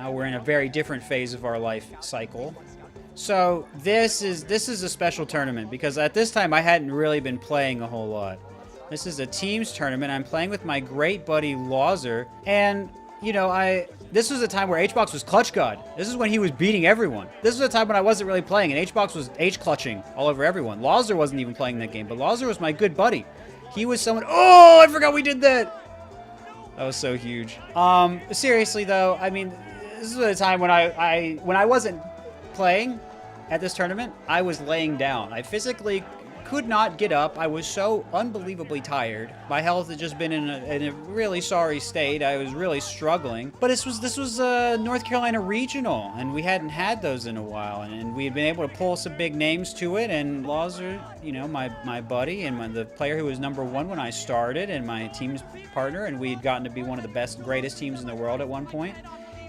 Now we're in a very different phase of our life cycle. So this is a special tournament because at this time I hadn't really been playing a whole lot. This is a teams tournament. I'm playing with my great buddy LoZR, and you know, this was a time where HBox was clutch god. This is when he was beating everyone. This was a time when I wasn't really playing, and HBox was H-clutching all over everyone. LoZR wasn't even playing that game, but LoZR was my good buddy. He was someone. Oh, I forgot we did that. That was so huge. Seriously though, I mean, this is a time when I wasn't playing at this tournament. I was laying down. I physically could not get up. I was so unbelievably tired. My health had just been in a really sorry state. I was really struggling. But this was North Carolina regional, and we hadn't had those in a while, and we had been able to pull some big names to it. And LoZR, you know, my buddy and the player who was #1 when I started, and my team's partner, and we had gotten to be one of the best, greatest teams in the world at one point.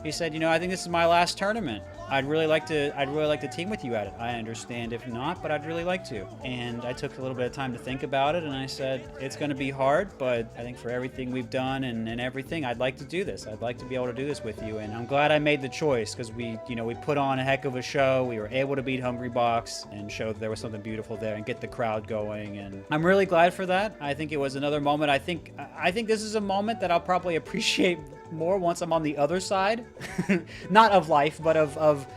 He said, you know, I think this is my last tournament. I'd really like to team with you at it. I understand if not, but I'd really like to. And I took a little bit of time to think about it, and I said, it's going to be hard, but I think for everything we've done and everything, I'd like to do this. I'd like to be able to do this with you. And I'm glad I made the choice because we put on a heck of a show. We were able to beat Hungrybox and show that there was something beautiful there and get the crowd going. And I'm really glad for that. I think it was another moment. I think this is a moment that I'll probably appreciate more once I'm on the other side, not of life, but of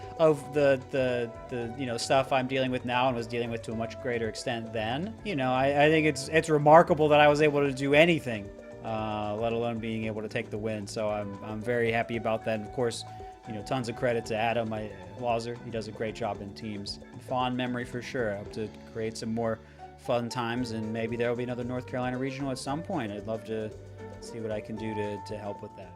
the you know, stuff I'm dealing with now and was dealing with to a much greater extent then. You know, I think it's remarkable that I was able to do anything, let alone being able to take the win. So I'm very happy about that. And of course, you know, tons of credit to Adam, LoZR. He does a great job in teams. Fond memory for sure. I hope to create some more fun times, and maybe there will be another North Carolina regional at some point. I'd love to see what I can do to help with that.